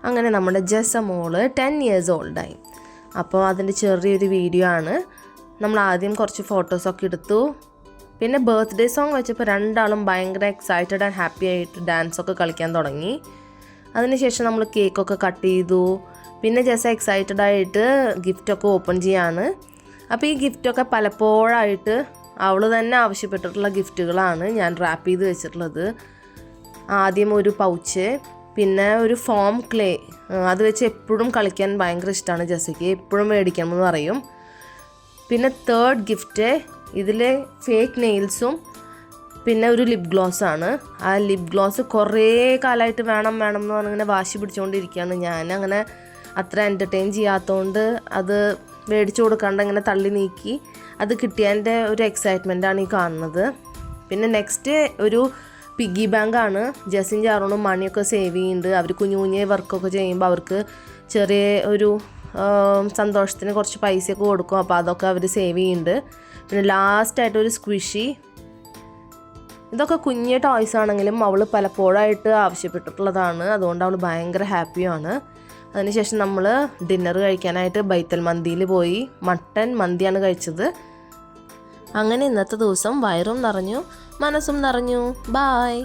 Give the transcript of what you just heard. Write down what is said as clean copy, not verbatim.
അങ്ങനെ നമ്മുടെ ജെസ്സ മോള് 10 years ഓൾഡായി. അപ്പോൾ അതിൻ്റെ ചെറിയൊരു വീഡിയോ ആണ്. നമ്മൾ ആദ്യം കുറച്ച് ഫോട്ടോസൊക്കെ എടുത്തു. പിന്നെ ബർത്ത്ഡേ സോങ് വെച്ചപ്പോൾ രണ്ടാളും ഭയങ്കര എക്സൈറ്റഡ് ആൻഡ് ഹാപ്പി ആയിട്ട് ഡാൻസൊക്കെ കളിക്കാൻ തുടങ്ങി. അതിനുശേഷം നമ്മൾ കേക്കൊക്കെ കട്ട് ചെയ്തു. പിന്നെ ജെസ്സ എക്സൈറ്റഡ് ആയിട്ട് ഗിഫ്റ്റൊക്കെ ഓപ്പൺ ചെയ്യാണ്. അപ്പോൾ ഈ ഗിഫ്റ്റൊക്കെ പലപ്പോഴായിട്ട് അവൾ തന്നെ ആവശ്യപ്പെട്ടിട്ടുള്ള ഗിഫ്റ്റുകളാണ് ഞാൻ റാപ്പ് ചെയ്ത് വെച്ചിട്ടുള്ളത്. ആദ്യം ഒരു പൗച്ച്, പിന്നെ ഒരു ഫോം ക്ലേ, അത് വെച്ച് എപ്പോഴും കളിക്കാൻ ഭയങ്കര ഇഷ്ടമാണ് ജെസ്സിക്ക്, എപ്പോഴും മേടിക്കണം എന്ന് പറയും. പിന്നെ തേർഡ് ഗിഫ്റ്റ് ഇതിൽ ഫേക്ക് നെയിൽസും പിന്നെ ഒരു ലിപ് ഗ്ലോസ്സാണ്. ആ ലിപ് ഗ്ലോസ് കുറേ കാലമായിട്ട് വേണം എന്ന് പറഞ്ഞിങ്ങനെ വാശി പിടിച്ചുകൊണ്ടിരിക്കുകയാണ്. ഞാനങ്ങനെ അത്ര എൻ്റർടൈൻ ചെയ്യാത്തതുകൊണ്ട് അത് മേടിച്ചു കൊടുക്കാണ്ട് അങ്ങനെ തള്ളി നീക്കി. അത് കിട്ടിയതിൻ്റെ ഒരു എക്സൈറ്റ്മെൻറ്റാണ് ഈ കാണുന്നത്. പിന്നെ നെക്സ്റ്റ് ഒരു പിഗ്ഗി ബാങ്കാണ്. ജെസ്സിൻ ചാറോണും മണിയൊക്കെ സേവ് ചെയ്യുന്നുണ്ട്. അവർ കുഞ്ഞു കുഞ്ഞു വർക്കൊക്കെ ചെയ്യുമ്പോൾ അവർക്ക് ചെറിയ ഒരു സന്തോഷത്തിന് കുറച്ച് പൈസയൊക്കെ കൊടുക്കും. അപ്പോൾ അതൊക്കെ അവർ സേവ് ചെയ്യുന്നുണ്ട്. പിന്നെ ലാസ്റ്റായിട്ട് ഒരു സ്ക്വിഷി. ഇതൊക്കെ കുഞ്ഞ് ടോയ്സ് ആണെങ്കിലും അവൾ പലപ്പോഴായിട്ട് ആവശ്യപ്പെട്ടിട്ടുള്ളതാണ്. അതുകൊണ്ട് അവൾ ഭയങ്കര ഹാപ്പിയാണ്. അതിനുശേഷം നമ്മൾ ഡിന്നർ കഴിക്കാനായിട്ട് ബൈത്തൽ മന്തിയിൽ പോയി. മട്ടൻ മന്തിയാണ് കഴിച്ചത്. അങ്ങനെ ഇന്നത്തെ ദിവസം വയറും നിറഞ്ഞു, മനസ്സും നിറഞ്ഞു. ബായ്.